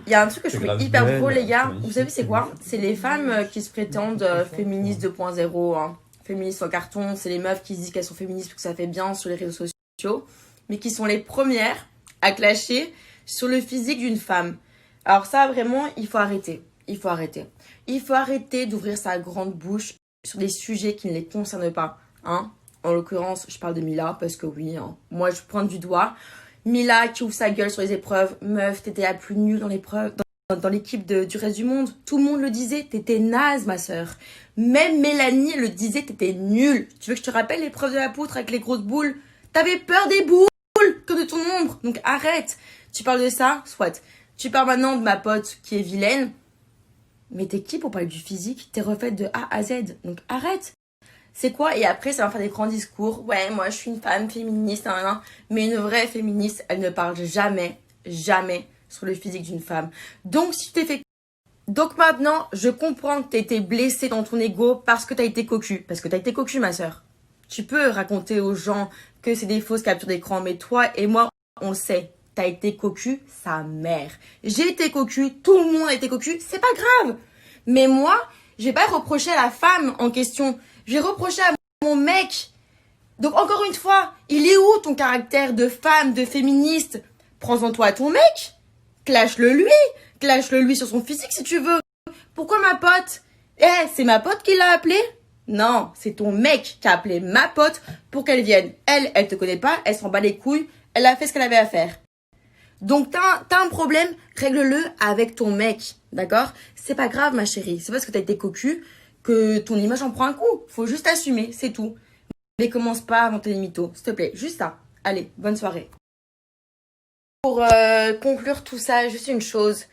Il y a un truc que je trouve hyper drôle, les gars. Vous savez, c'est quoi? C'est les femmes qui se prétendent féministes 2.0. Hein. Féministes en carton. C'est les meufs qui se disent qu'elles sont féministes parce que ça fait bien sur les réseaux sociaux. Mais qui sont les premières à clasher sur le physique d'une femme. Alors ça, vraiment, il faut arrêter. Il faut arrêter. Il faut arrêter d'ouvrir sa grande bouche sur des sujets qui ne les concernent pas. Hein. En l'occurrence, je parle de Mila parce que oui, hein, moi, je pointe du doigt. Mila qui ouvre sa gueule sur les épreuves. Meuf, t'étais la plus nulle dans l'épreuve, dans l'équipe du reste du monde. Tout le monde le disait, t'étais naze, ma sœur. Même Mélanie le disait, t'étais nulle. Tu veux que je te rappelle l'épreuve de la poutre avec les grosses boules? T'avais peur des boules que de ton ombre. Donc arrête. Tu parles de ça? Soit. Tu parles maintenant de ma pote qui est vilaine. Mais t'es qui pour parler du physique? T'es refaite de A à Z. Donc arrête. C'est quoi? Et après, ça va faire des grands discours. Ouais, moi, je suis une femme féministe. Hein. Mais une vraie féministe, elle ne parle jamais sur le physique d'une femme. Donc, si tu t'es fait... Donc maintenant, je comprends que t'as été blessée dans ton ego parce que t'as été cocu. Parce que t'as été cocu, ma sœur. Tu peux raconter aux gens que c'est des fausses captures d'écran. Mais toi et moi, on le sait. T'as été cocu, sa mère. J'ai été cocu, tout le monde a été cocu. C'est pas grave. Mais moi, je vais pas reprocher à la femme en question. Je vais reprocher à mon mec. Donc encore une fois, il est où ton caractère de femme, de féministe? Prends-en toi à ton mec. Clash-le lui. Clash-le lui sur son physique si tu veux. Pourquoi ma pote? C'est ma pote qui l'a appelé? Non, c'est ton mec qui a appelé ma pote pour qu'elle vienne. Elle te connaît pas, elle s'en bat les couilles, elle a fait ce qu'elle avait à faire. Donc t'as un problème, règle-le avec ton mec, d'accord? C'est pas grave ma chérie, c'est parce que t'as été cocu que ton image en prend un coup. Faut juste assumer, c'est tout. Mais commence pas à inventer les mythos, s'il te plaît. Juste ça. Allez, bonne soirée. Pour conclure tout ça, juste une chose.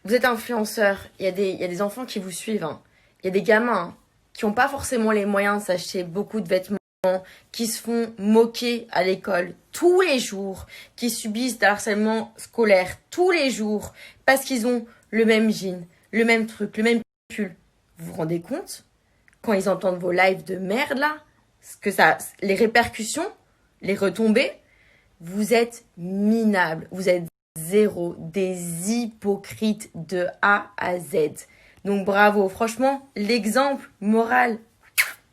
Vous êtes influenceur, il y a des enfants qui vous suivent. Hein. Il y a des gamins hein, qui n'ont pas forcément les moyens de s'acheter beaucoup de vêtements, qui se font moquer à l'école tous les jours, qui subissent de harcèlement scolaire tous les jours, parce qu'ils ont le même jean, le même truc, le même pull. Vous vous rendez compte? Quand ils entendent vos lives de merde là, les répercussions, les retombées, vous êtes minables, vous êtes zéro, des hypocrites de A à Z. Donc bravo, franchement, l'exemple moral,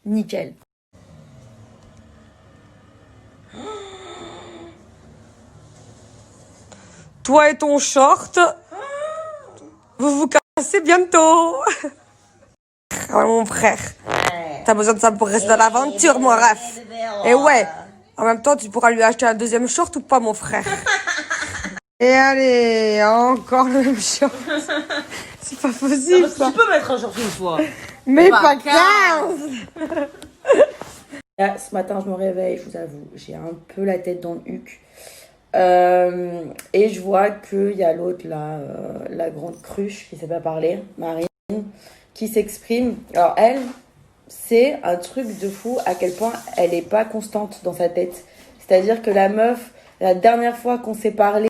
nickel. Toi et ton short, vous vous cassez bientôt. Oh, mon frère, t'as besoin de ça pour rester dans l'aventure, mon ref. Et ouais, en même temps, tu pourras lui acheter un deuxième short ou pas, mon frère? Et allez, encore le même short. C'est pas possible, non, ça. Tu peux mettre un short une fois. Mais pas 15. Là, ce matin, je me réveille, je vous avoue, j'ai un peu la tête dans le huc. Et je vois qu'il y a l'autre, là, la grande cruche qui sait pas parler, Marine, qui s'exprime. Alors elle, c'est un truc de fou à quel point elle est pas constante dans sa tête. C'est-à-dire que la meuf, la dernière fois qu'on s'est parlé,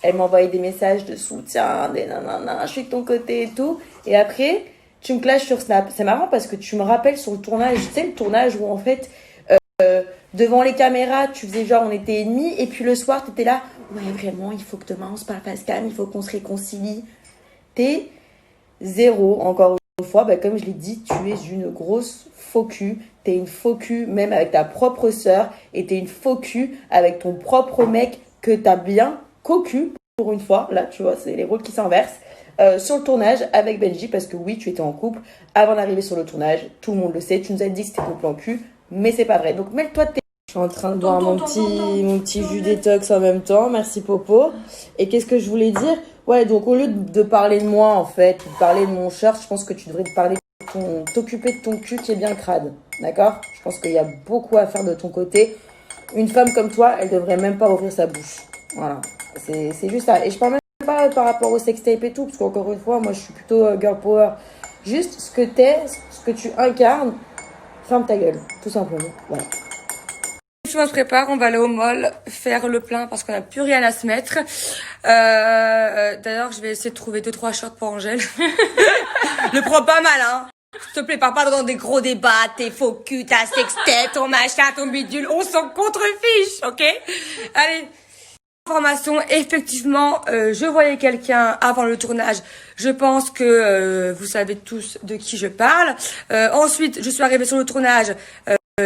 elle m'envoyait des messages de soutien, des nanana, je suis de ton côté et tout. Et après, tu me clashes sur Snap. C'est marrant parce que tu me rappelles sur le tournage, tu sais, le tournage où en fait, devant les caméras, tu faisais genre on était ennemis. Et puis le soir, tu étais là, ouais, vraiment, il faut que demain on se parle face cam, il faut qu'on se réconcilie. T'es zéro, encore une fois, bah, comme je l'ai dit, tu es une grosse faux cul. T'es une faux cul même avec ta propre sœur. Et t'es une faux cul avec ton propre mec que t'as bien cocu pour une fois. Là, tu vois, c'est les rôles qui s'inversent. Sur le tournage avec Benji, parce que oui, tu étais en couple avant d'arriver sur le tournage. Tout le monde le sait. Tu nous as dit que c'était ton plan cul, mais c'est pas vrai. Donc, mêle-toi de tes... Je suis en train de boire mon petit jus détox en même temps. Merci, Popo. Et qu'est-ce que je voulais dire? Ouais, donc au lieu de parler de moi, en fait, de parler de mon shirt, je pense que tu devrais te parler t'occuper de ton cul qui est bien crade. D'accord? Je pense qu'il y a beaucoup à faire de ton côté. Une femme comme toi, elle devrait même pas ouvrir sa bouche. Voilà. C'est juste ça. Et je parle même pas par rapport au sextape et tout, parce qu'encore une fois, moi, je suis plutôt girl power. Juste ce que t'es, ce que tu incarnes, ferme ta gueule. Tout simplement. Voilà. On se prépare, on va aller au mall faire le plein parce qu'on n'a plus rien à se mettre. D'ailleurs, je vais essayer de trouver 2-3 shorts pour Angèle. Le prends pas mal, hein. S'il te plaît, pars pas dans des gros débats, tes faux cul, ta sextape, ton machin, ton bidule. On s'en contrefiche, ok? Allez. information, effectivement, je voyais quelqu'un avant le tournage. Je pense que vous savez tous de qui je parle. Ensuite, je suis arrivée sur le tournage.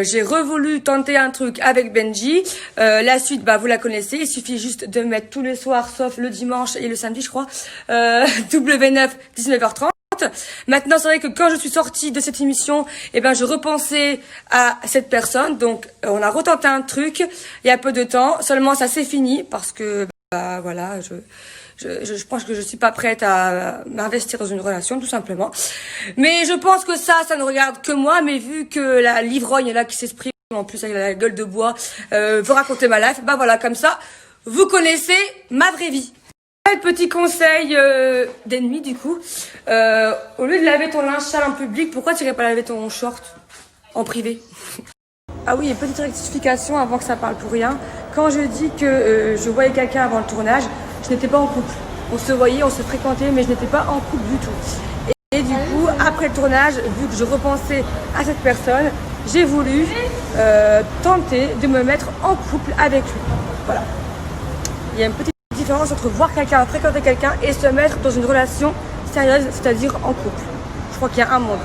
J'ai revoulu tenter un truc avec Benji. La suite, bah vous la connaissez. Il suffit juste de mettre tous les soirs, sauf le dimanche et le samedi, je crois. W9, 19h30. Maintenant, c'est vrai que quand je suis sortie de cette émission, eh ben, je repensais à cette personne. Donc, on a retenté un truc il y a peu de temps. Seulement, ça s'est fini parce que, bah, voilà, je pense que je suis pas prête à m'investir dans une relation, tout simplement. Mais je pense que ça ne regarde que moi. Mais vu que la l'ivrogne là qui s'exprime, en plus avec la gueule de bois, veut raconter ma life, bah voilà, comme ça, vous connaissez ma vraie vie. Petit conseil d'ennemi du coup, au lieu de laver ton linge sale en public, pourquoi tu n'irais pas laver ton short en privé? Ah oui, et petite rectification avant que ça parle pour rien. Quand je dis que je voyais quelqu'un avant le tournage, je n'étais pas en couple. On se voyait, on se fréquentait, mais je n'étais pas en couple du tout. Et du coup, après le tournage, vu que je repensais à cette personne, j'ai voulu tenter de me mettre en couple avec lui. Voilà. Il y a une petite différence entre voir quelqu'un, fréquenter quelqu'un et se mettre dans une relation sérieuse, c'est-à-dire en couple. Je crois qu'il y a un monde.